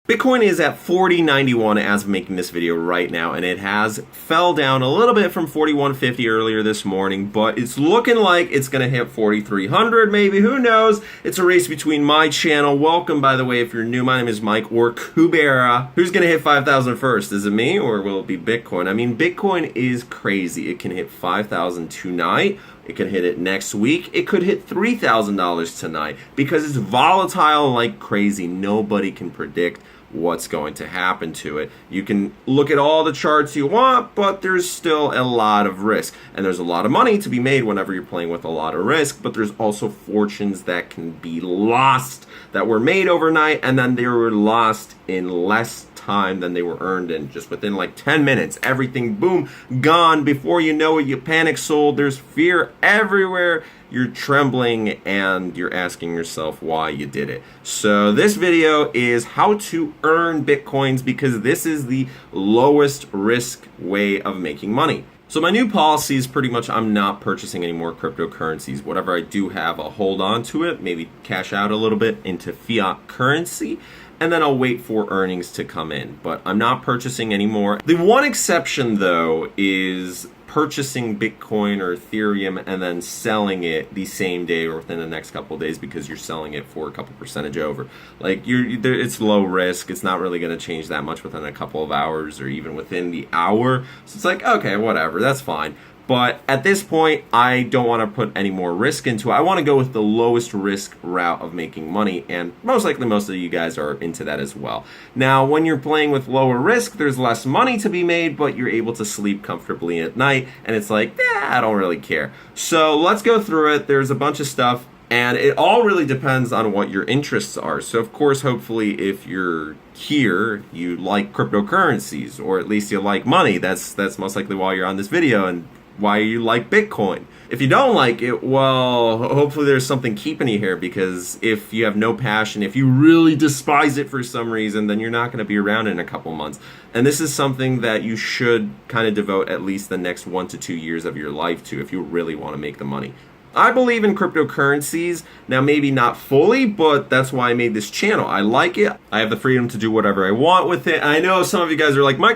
Bitcoin is at 40.91 as of making this video right now, and it has fell down a little bit from 41.50 earlier this morning, but it's looking like it's going to hit 4,300 maybe, who knows. It's a race between my channel. Welcome, by the way, if you're new. My name is Mike, or Kubera. Who's going to hit 5,000 first? Is it me, or will it be Bitcoin? I mean, Bitcoin is crazy. It can hit 5,000 tonight. It could hit it next week. It could hit $3,000 tonight because it's volatile like crazy. Nobody can predict what's going to happen to it. You can look at all the charts you want, but there's still a lot of risk. And there's a lot of money to be made whenever you're playing with a lot of risk, but there's also fortunes that can be lost that were made overnight, and then they were lost in less time than they were earned in. Just within like 10 minutes, everything, boom, gone. Before you know it, you panic sold. There's fear everywhere. You're trembling and you're asking yourself why you did it. So this video is how to earn Bitcoins, because this is the lowest risk way of making money. So my new policy is pretty much I'm not purchasing any more cryptocurrencies. Whatever I do have, I'll hold on to it, maybe cash out a little bit into fiat currency, and then I'll wait for earnings to come in. But I'm not purchasing anymore. The one exception, though, is purchasing Bitcoin or Ethereum and then selling it the same day or within the next couple of days, because you're selling it for a couple percentage over. Like it's low risk. It's not really going to change that much within a couple of hours or even within the hour. So it's like, okay, whatever, that's fine. But at this point, I don't want to put any more risk into it. I want to go with the lowest risk route of making money, and most likely most of you guys are into that as well. Now, when you're playing with lower risk, there's less money to be made, but you're able to sleep comfortably at night, and it's like, I don't really care. So let's go through it. There's a bunch of stuff, and it all really depends on what your interests are. So of course, hopefully, if you're here, you like cryptocurrencies, or at least you like money. That's most likely why you're on this video, and why you like Bitcoin. If you don't like it, well, hopefully there's something keeping you here, because if you have no passion, if you really despise it for some reason, then you're not going to be around in a couple months. And this is something that you should kind of devote at least the next 1 to 2 years of your life to if you really want to make the money. I believe in cryptocurrencies. Now, maybe not fully, but that's why I made this channel. I like it. I have the freedom to do whatever I want with it. I know some of you guys are like, Mike,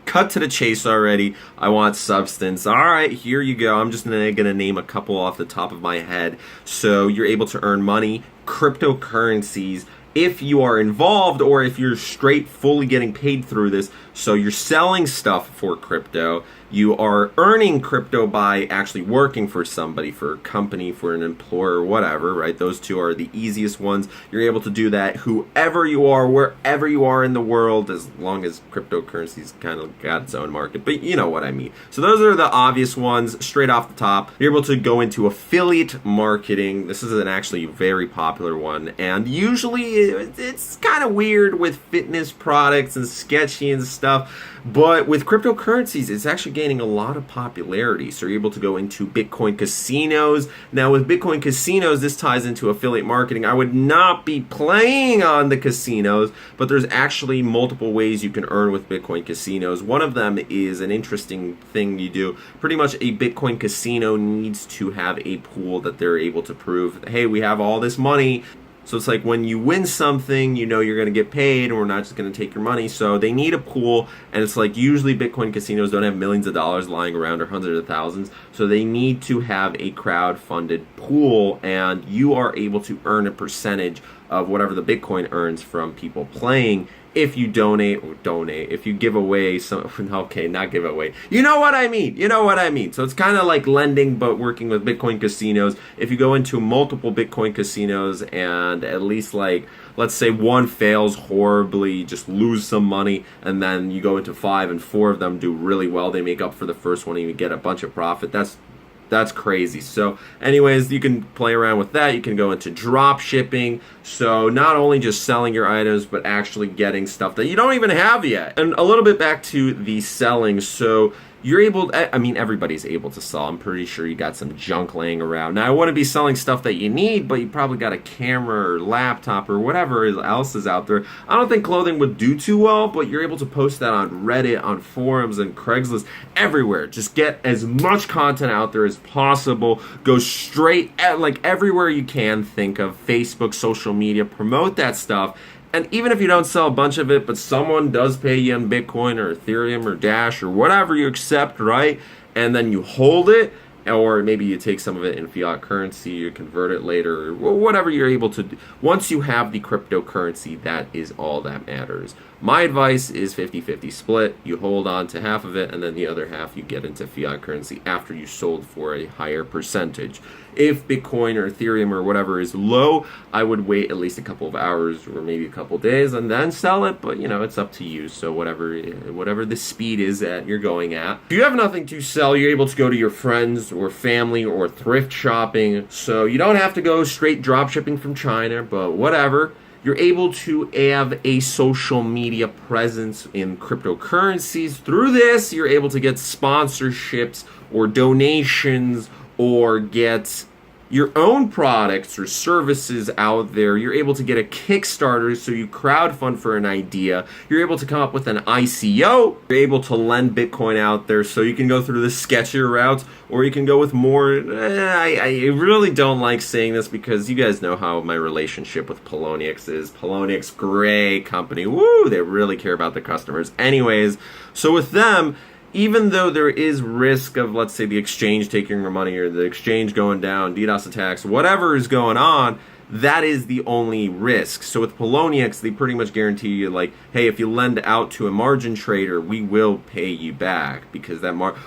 cut to the chase already. I want substance. All right, here you go. I'm just gonna name a couple off the top of my head. So you're able to earn money, cryptocurrencies, if you are involved, or if you're straight fully getting paid through this. So you're selling stuff for crypto. You are earning crypto by actually working for somebody, for a company, for an employer, whatever, right? Those two are the easiest ones. You're able to do that whoever you are, wherever you are in the world, as long as cryptocurrency's kind of got its own market. But you know what I mean. So those are the obvious ones straight off the top. You're able to go into affiliate marketing. This is an actually very popular one. And usually it's kind of weird with fitness products and sketchy and stuff. But with cryptocurrencies, it's actually gaining a lot of popularity. So you're able to go into Bitcoin casinos. Now with Bitcoin casinos, this ties into affiliate marketing. I would not be playing on the casinos, but there's actually multiple ways you can earn with Bitcoin casinos. One of them is an interesting thing you do. Pretty much a Bitcoin casino needs to have a pool that they're able to prove, hey, we have all this money. So it's like when you win something, you know you're going to get paid, and we're not just going to take your money. So they need a pool, and it's like usually Bitcoin casinos don't have millions of dollars lying around or hundreds of thousands. So they need to have a crowd-funded pool, and you are able to earn a percentage of whatever the Bitcoin earns from people playing. If you if you give away some, okay, not give away. You know what I mean. So it's kind of like lending, but working with Bitcoin casinos. If you go into multiple Bitcoin casinos and at least, like, let's say one fails horribly, just lose some money, and then you go into 5 and 4 of them do really well, they make up for the first one and you get a bunch of profit. That's crazy. So anyways, you can play around with that. You can go into drop shipping. So not only just selling your items, but actually getting stuff that you don't even have yet. And a little bit back to the selling. So you're able, I mean, everybody's able to sell. I'm pretty sure you got some junk laying around. Now, I wouldn't be selling stuff that you need, but you probably got a camera or laptop or whatever else is out there. I don't think clothing would do too well, but you're able to post that on Reddit, on forums, and Craigslist, everywhere. Just get as much content out there as possible. Go straight at, like, everywhere you can think of, Facebook, social media, promote that stuff. And even if you don't sell a bunch of it, but someone does pay you in Bitcoin or Ethereum or Dash or whatever you accept, right? And then you hold it, or maybe you take some of it in fiat currency, you convert it later, or whatever you're able to do. Once you have the cryptocurrency, that is all that matters. My advice is 50-50 split. You hold on to half of it, and then the other half you get into fiat currency after you sold for a higher percentage. If Bitcoin or Ethereum or whatever is low, I would wait at least a couple of hours or maybe a couple of days and then sell it, but it's up to you. So whatever the speed is that you're going at. If you have nothing to sell, you're able to go to your friends or family or thrift shopping. So you don't have to go straight drop shipping from China, but whatever. You're able to have a social media presence in cryptocurrencies. Through this, you're able to get sponsorships or donations or get your own products or services out there. You're able to get a Kickstarter, so you crowdfund for an idea. You're able to come up with an ICO. You're able to lend Bitcoin out there, so you can go through the sketchier routes, or you can go with more. I really don't like saying this because you guys know how my relationship with Poloniex is. Poloniex, great company. Woo, they really care about the customers. Anyways, so with them, even though there is risk of, let's say, the exchange taking your money or the exchange going down, DDoS attacks, whatever is going on, that is the only risk. So with Poloniex, they pretty much guarantee you, like, hey, if you lend out to a margin trader, we will pay you back, because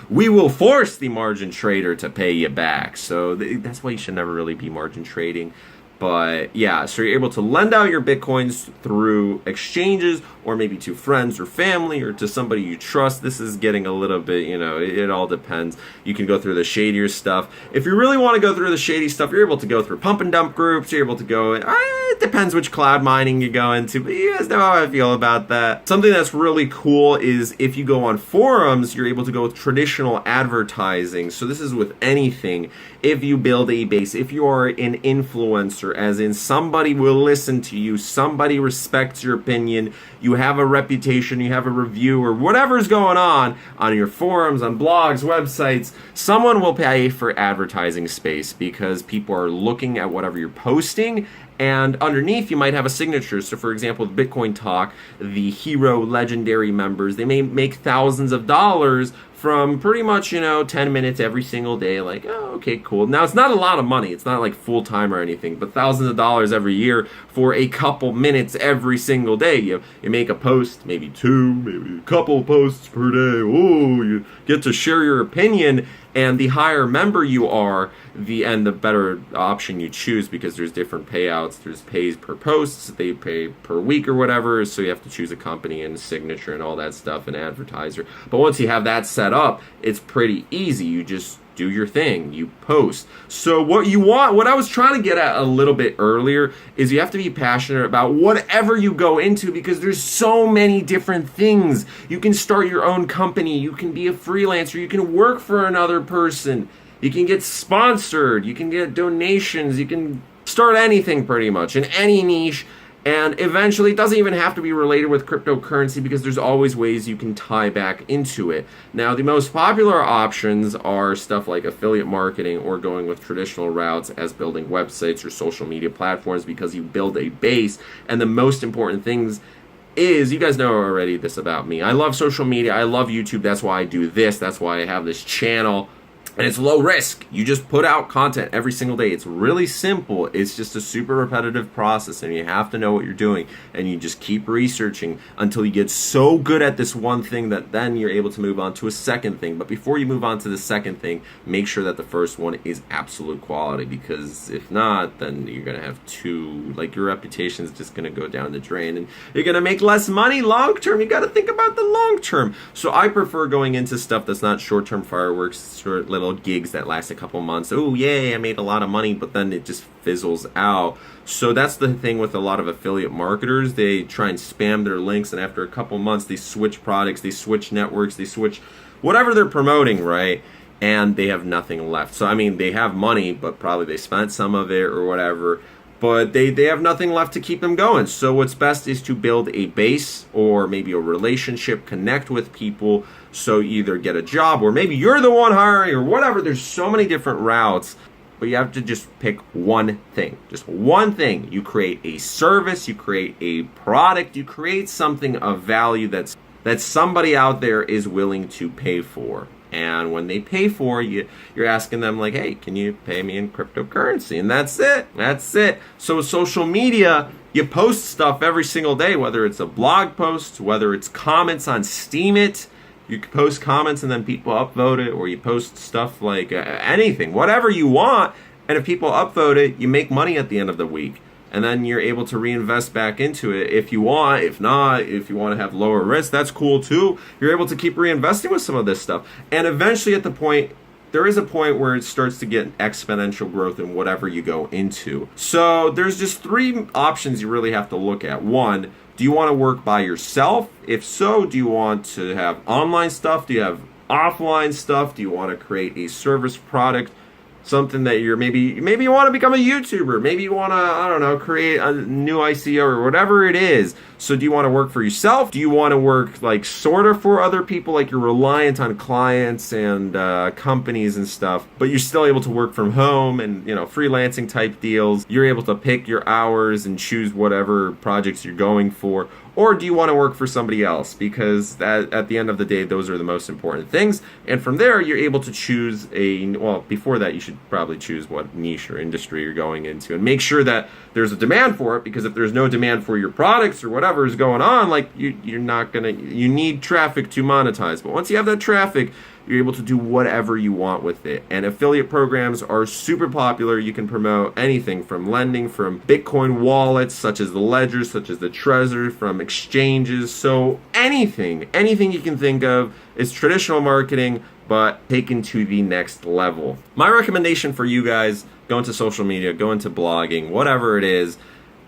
we will force the margin trader to pay you back. So that's why you should never really be margin trading. But yeah, so you're able to lend out your Bitcoins through exchanges, or maybe to friends or family or to somebody you trust. This is getting a little bit, it all depends. You can go through the shadier stuff. If you really want to go through the shady stuff, you're able to go through pump and dump groups. You're able to go, it depends which cloud mining you go into, but you guys know how I feel about that. Something that's really cool is if you go on forums, you're able to go with traditional advertising. So this is with anything. If you build a base, if you are an influencer, as in somebody will listen to you, somebody respects your opinion, you have a reputation, you have a review, or whatever's going on your forums, on blogs, websites, someone will pay for advertising space because people are looking at whatever you're posting. And underneath, you might have a signature. So, for example, the Bitcoin Talk, the Hero Legendary members, they may make thousands of dollars from pretty much, 10 minutes every single day. Like, oh, okay, cool. Now, it's not a lot of money. It's not like full-time or anything, but thousands of dollars every year for a couple minutes every single day. You make a post, maybe two, maybe a couple posts per day. Oh, you get to share your opinion. And the higher member you are, the better option you choose, because there's different payouts. There's pays per post, they pay per week or whatever, so you have to choose a company and a signature and all that stuff, an advertiser. But once you have that set up, it's pretty easy. You just do your thing, you post. So what I was trying to get at a little bit earlier is you have to be passionate about whatever you go into, because there's so many different things. You can start your own company, you can be a freelancer, you can work for another person, you can get sponsored, you can get donations, you can start anything pretty much in any niche. And eventually, it doesn't even have to be related with cryptocurrency, because there's always ways you can tie back into it. Now, the most popular options are stuff like affiliate marketing, or going with traditional routes as building websites or social media platforms, because you build a base. And the most important things is, you guys know already this about me, I love social media, I love YouTube, that's why I do this, that's why I have this channel. And it's low risk. You just put out content every single day. It's really simple. It's just a super repetitive process, and you have to know what you're doing. And you just keep researching until you get so good at this one thing that then you're able to move on to a second thing. But before you move on to the second thing, make sure that the first one is absolute quality, because if not, then you're going to have your reputation is just going to go down the drain, and you're going to make less money long term. You got to think about the long term. So I prefer going into stuff that's not short-term fireworks, short little gigs that last a couple months. Oh, yay, I made a lot of money, but then it just fizzles out. So that's the thing with a lot of affiliate marketers. They try and spam their links, and after a couple months, they switch products, they switch networks, they switch whatever they're promoting, right? And they have nothing left. So, they have money, but probably they spent some of it or whatever. But they have nothing left to keep them going. So what's best is to build a base, or maybe a relationship, connect with people. So either get a job, or maybe you're the one hiring, or whatever. There's so many different routes. but you have to just pick one thing. Just one thing. You create a service, you create a product, you create something of value that somebody out there is willing to pay for. And when they pay for you, you're asking them like, hey, can you pay me in cryptocurrency? And that's it. That's it. So social media, you post stuff every single day, whether it's a blog post, whether it's comments on Steemit. You can post comments and then people upvote it, or you post stuff like anything, whatever you want. And if people upvote it, you make money at the end of the week. And then you're able to reinvest back into it if you want. If not, if you want to have lower risk, that's cool too. You're able to keep reinvesting with some of this stuff. And eventually there is a point where it starts to get exponential growth in whatever you go into. So there's just 3 options you really have to look at. 1, do you want to work by yourself? If so, do you want to have online stuff? Do you have offline stuff? Do you want to create a service product? Something that you're maybe you want to become a YouTuber. Maybe you want to, I don't know, create a new ICO or whatever it is. So do you want to work for yourself? Do you want to work like sort of for other people, like you're reliant on clients and companies and stuff, but you're still able to work from home and, you know, freelancing type deals. You're able to pick your hours and choose whatever projects you're going for. Or do you want to work for somebody else? Because at the end of the day, those are the most important things. And from there, you're able to choose before that, you should probably choose what niche or industry you're going into and make sure that there's a demand for it. Because if there's no demand for your products or whatever is going on, like you need traffic to monetize. But once you have that traffic, you're able to do whatever you want with it. And affiliate programs are super popular. You can promote anything from lending, from Bitcoin wallets, such as the Ledger, such as the Trezor, from exchanges. So anything you can think of is traditional marketing, but taken to the next level. My recommendation for you guys, go into social media, go into blogging, whatever it is,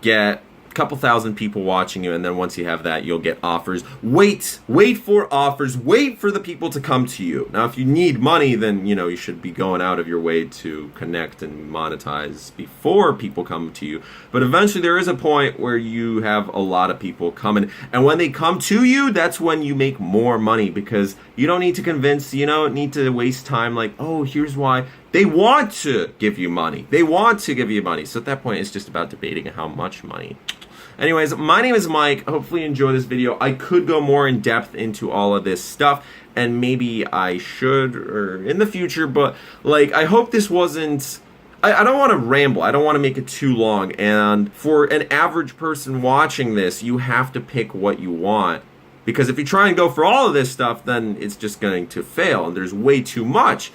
get couple thousand people watching you, and then once you have that, you'll get offers. Wait for offers. Wait for the people to come to you. Now, if you need money, then you should be going out of your way to connect and monetize before people come to you. But eventually, there is a point where you have a lot of people coming, and when they come to you, that's when you make more money, because you don't need to convince. You don't need to waste time. Like, oh, here's why. They want to give you money. They want to give you money. So at that point, it's just about debating how much money. Anyways, my name is Mike. Hopefully you enjoy this video. I could go more in depth into all of this stuff, and maybe I should or in the future, but like, I hope this wasn't, I don't want to ramble. I don't want to make it too long. And for an average person watching this, you have to pick what you want. Because if you try and go for all of this stuff, then it's just going to fail, and there's way too much.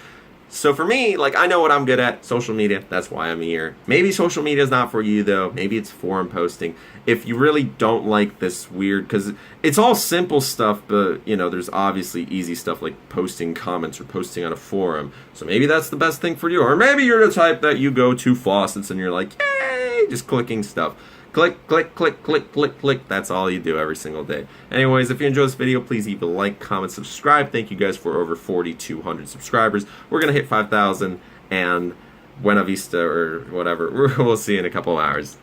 So for me, like, I know what I'm good at, social media. That's why I'm here. Maybe social media is not for you, though. Maybe it's forum posting. If you really don't like this weird, because it's all simple stuff, but, there's obviously easy stuff like posting comments or posting on a forum. So maybe that's the best thing for you. Or maybe you're the type that you go to faucets and you're like, yay, just clicking stuff. Click, click, click, click, click, click. That's all you do every single day. Anyways, if you enjoyed this video, please leave a like, comment, subscribe. Thank you guys for over 4,200 subscribers. We're going to hit 5,000, and Buena Vista or whatever. We'll see you in a couple of hours.